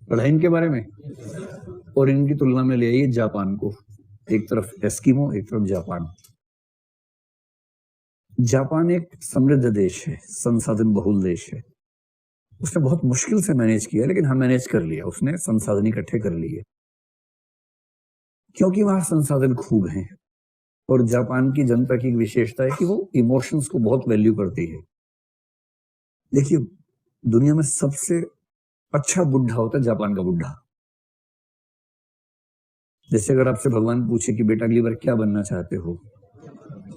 पढ़ा इनके बारे में। और इनकी तुलना में ले आइए जापान को, एक तरफ एस्किमो एक तरफ जापान। जापान एक समृद्ध देश है, संसाधन बहुल देश है। उसने बहुत मुश्किल से मैनेज किया, लेकिन हम मैनेज कर लिया। उसने संसाधन इकट्ठे कर लिए क्योंकि वहां संसाधन खूब हैं। और जापान की जनता की विशेषता है कि वो इमोशंस को बहुत वैल्यू करती है। देखिए, दुनिया में सबसे अच्छा बुढ़ा होता है जापान का बुढ़ा। जैसे अगर आपसे भगवान पूछे कि बेटा अगली बार क्या बनना चाहते हो,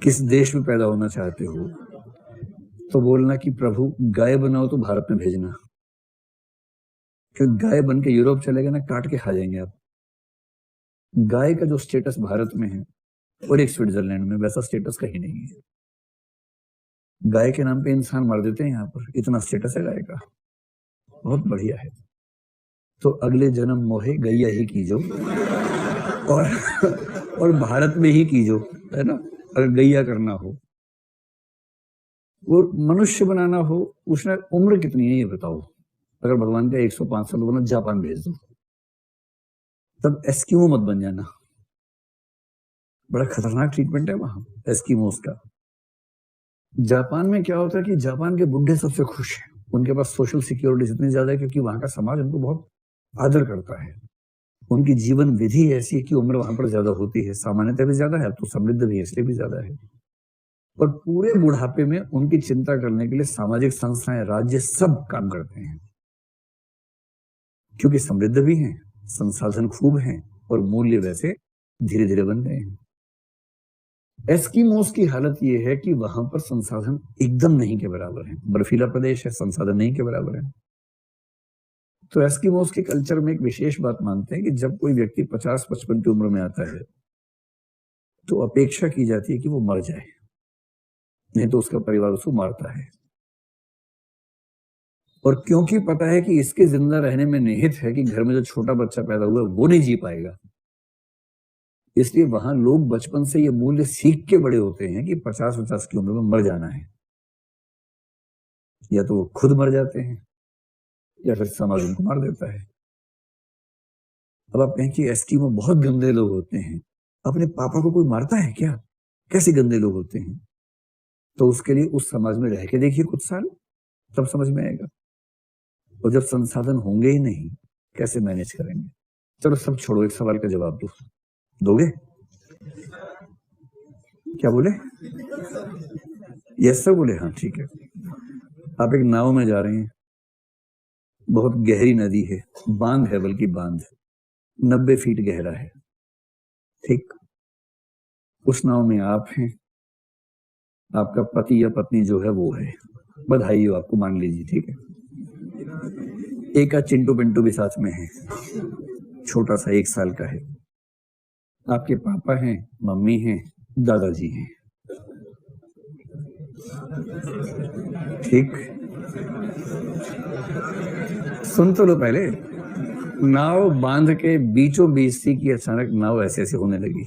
किस देश में पैदा होना चाहते हो, तो बोलना कि प्रभु गाय बनाओ तो भारत में भेजना, क्योंकि गाय बन के यूरोप चलेगा ना, काट के खा जाएंगे आप। गाय का जो स्टेटस भारत में है और एक स्विट्जरलैंड में, वैसा स्टेटस कहीं नहीं है। गाय के नाम पे इंसान मार देते हैं यहाँ पर, इतना स्टेटस है गाय का, बहुत बढ़िया है। तो अगले जन्म मोहे गैया ही कीजो और भारत में ही कीजो, है ना। अगर गैया करना हो, वो मनुष्य बनाना हो, उसने उम्र कितनी है ये बताओ। अगर भगवान का 105 साल बोला, जापान भेज दो, तब एस्किमो मत बन जाना। बड़ा खतरनाक ट्रीटमेंट है वहां एस्किमोस का। जापान में क्या होता है कि जापान के बुढ़े सबसे खुश हैं। उनके पास सोशल सिक्योरिटी इतनी ज्यादा है क्योंकि वहां का समाज उनको बहुत आदर करता है। उनकी जीवन विधि ऐसी है कि उम्र वहां पर ज्यादा होती है, सामान्यतः भी ज्यादा है, तो समृद्ध भी है इसलिए भी ज्यादा है। और पूरे बुढ़ापे में उनकी चिंता करने के लिए सामाजिक संस्थाएं, राज्य सब काम करते हैं, क्योंकि समृद्ध भी हैं, संसाधन खूब हैं और मूल्य वैसे धीरे धीरे बन गए हैं। एस्किमोस की हालत यह है कि वहां पर संसाधन एकदम नहीं के बराबर है। बर्फीला प्रदेश है, संसाधन नहीं के बराबर है। तो एस्किमोस के कल्चर में एक विशेष बात मानते हैं कि जब कोई व्यक्ति 50-55 की उम्र में आता है तो अपेक्षा की जाती है कि वो मर जाए, नहीं तो उसका परिवार उसको मारता है। और क्योंकि पता है कि इसके जिंदा रहने में निहित है कि घर में जो छोटा बच्चा पैदा हुआ वो नहीं जी पाएगा, इसलिए वहां लोग बचपन से ये मूल्य सीख के बड़े होते हैं कि 50-50 की उम्र में मर जाना है। या तो वो खुद मर जाते हैं या फिर समाज उनको मार देता है। अब आप कहें कि एस्किमो बहुत गंदे लोग होते हैं, अपने पापा को कोई मारता है क्या? कैसे गंदे लोग होते हैं? तो उसके लिए उस समाज में रह के देखिए कुछ साल, तब समझ में आएगा। और जब संसाधन होंगे ही नहीं, कैसे मैनेज करेंगे? चलो सब छोड़ो, एक सवाल का जवाब दो, दोगे? क्या बोले? यस सर बोले। हाँ ठीक है। आप एक नाव में जा रहे हैं, बहुत गहरी नदी है, बांध है, बल्कि बांध 90 फीट गहरा है, ठीक। उस नाव में आप हैं, आपका पति या पत्नी जो है वो है, बधाई हो आपको, मान लीजिए, ठीक है। एक चिंटू पिंटू भी साथ में है, छोटा सा 1 साल का है। आपके पापा हैं, मम्मी हैं, दादाजी हैं, ठीक। सुन तो लो पहले। नाव बांध के बीचों बीच थी कि अचानक नाव ऐसे ऐसे होने लगी।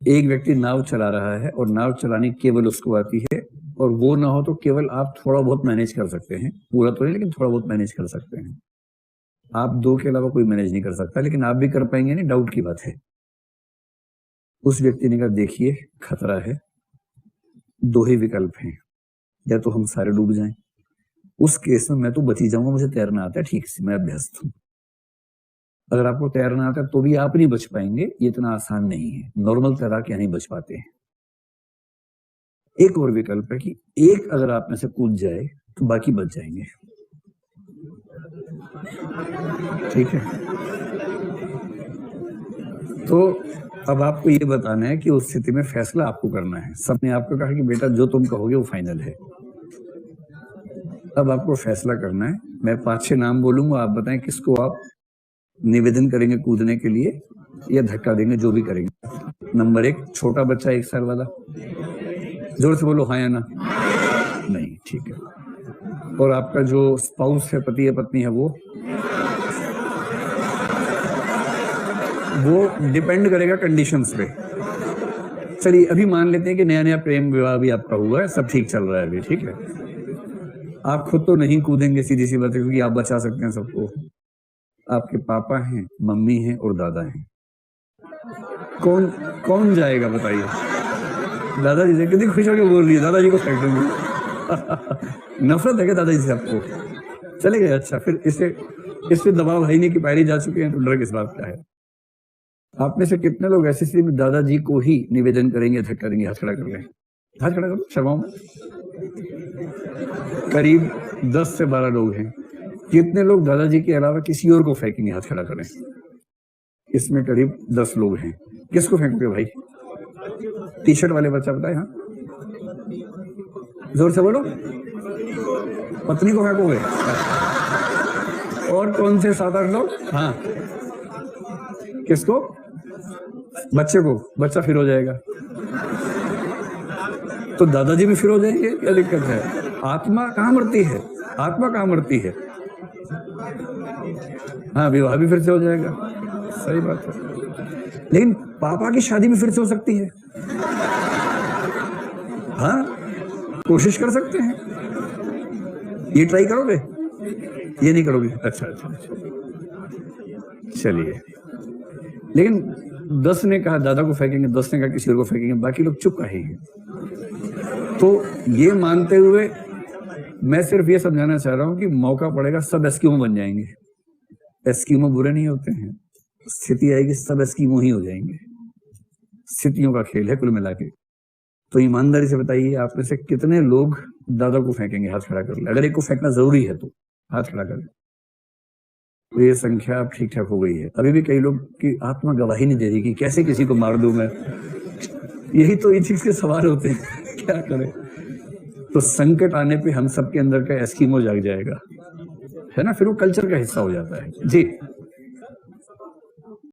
एक व्यक्ति नाव चला रहा है और नाव चलानी केवल उसको आती है, और वो ना हो तो केवल आप थोड़ा बहुत मैनेज कर सकते हैं, पूरा तो नहीं लेकिन थोड़ा बहुत मैनेज कर सकते हैं। आप 2 के अलावा कोई मैनेज नहीं कर सकता, लेकिन आप भी कर पाएंगे नहीं, डाउट की बात है। उस व्यक्ति ने कहा देखिए खतरा है, 2 ही विकल्प हैं, या तो हम सारे डूब जाएं, उस केस में मैं तो बच ही जाऊंगा, मुझे तैरना आता है ठीक से, मैं अभ्यस्त हूं। अगर आपको तैरना आता है तो भी आप नहीं बच पाएंगे, ये इतना आसान नहीं है, नॉर्मल तैराक यहाँ नहीं बच पाते हैं। एक और विकल्प है कि एक अगर आप में से कूद जाए तो बाकी बच जाएंगे, ठीक है। तो अब आपको ये बताना है कि उस स्थिति में फैसला आपको करना है। सबने आपको कहा कि बेटा जो तुम कहोगे वो फाइनल है। अब आपको फैसला करना है। मैं 5-6 नाम बोलूंगा, आप बताएं किसको आप निवेदन करेंगे कूदने के लिए या धक्का देंगे, जो भी करेंगे। नंबर 1, छोटा बच्चा 1 साल वाला, जोर से बोलो हाँ या ना। नहीं, ठीक है। और आपका जो स्पाउस है, पति या पत्नी है, वो डिपेंड करेगा कंडीशंस पे। चलिए अभी मान लेते हैं कि नया नया प्रेम विवाह भी आपका हुआ है, सब ठीक चल रहा है अभी, ठीक है। आप खुद तो नहीं कूदेंगे, सीधी सी बात है, क्योंकि आप बचा सकते हैं सबको। आपके पापा हैं, मम्मी हैं और दादा हैं। कौन कौन जाएगा बताइए? दादाजी से कितनी खुश होकर बोल रही है, दादाजी को फेंक दूंगी। नफरत है क्या दादाजी से आपको? चले गए, अच्छा। फिर इससे दबाव है नहीं कि पहले जा चुके हैं, तो डर किस बात का है? आप में से कितने लोग ऐसी स्थिति में दादाजी को ही निवेदन करेंगे, करेंगे? हाथ खड़ा कर लें, हाथ खड़ा करो, शर्माओ। करीब 10 से 12 लोग हैं। कितने लोग दादाजी के अलावा किसी और को फेंकेंगे? हाथ खड़ा करें। इसमें करीब 10 लोग हैं। किसको फेंकोगे भाई? टी शर्ट वाले बच्चा बताए। हाँ, जोर से बोलो। पत्नी को फेंकोगे? और कौन से 7-8 लोग? हाँ, किसको? बच्चे को। बच्चा फिर हो जाएगा तो दादाजी भी फिर हो जाएंगे, क्या दिक्कत है? आत्मा कहाँ मरती है? आत्मा कहाँ मरती है? हाँ, विवाह भी फिर से हो जाएगा, सही बात है। लेकिन पापा की शादी भी फिर से हो सकती है। हाँ, कोशिश कर सकते हैं। ये ट्राई करोगे? ये नहीं करोगे? अच्छा अच्छा, चलिए। लेकिन 10 ने कहा दादा को फेंकेंगे, 10 ने कहा किसी और को फेंकेंगे, बाकी लोग चुप रहे हैं। तो ये मानते हुए मैं सिर्फ ये समझाना चाह रहा हूं कि मौका पड़ेगा सब एस्किमो बन जाएंगे। एस्किमो बुरे नहीं होते हैं, स्थिति आएगी सब एस्किमो ही हो जाएंगे। स्थितियों का खेल है कुल मिला के। तो ईमानदारी से बताइए, आप में से कितने लोग दादा को फेंकेंगे? हाथ खड़ा कर ले। अगर एक को फेंकना जरूरी है तो हाथ खड़ा कर ले। तो ये संख्या अब ठीक ठाक हो गई है। अभी भी कई लोग की आत्मा गवाही नहीं दे रही कि कैसे किसी को मार दूं मैं। यही तो इथिक्स के सवाल होते हैं, क्या करें? तो संकट आने पे हम सबके अंदर का एस्किमो जाग जाएगा, है ना? फिर वो कल्चर का हिस्सा हो जाता है। जी।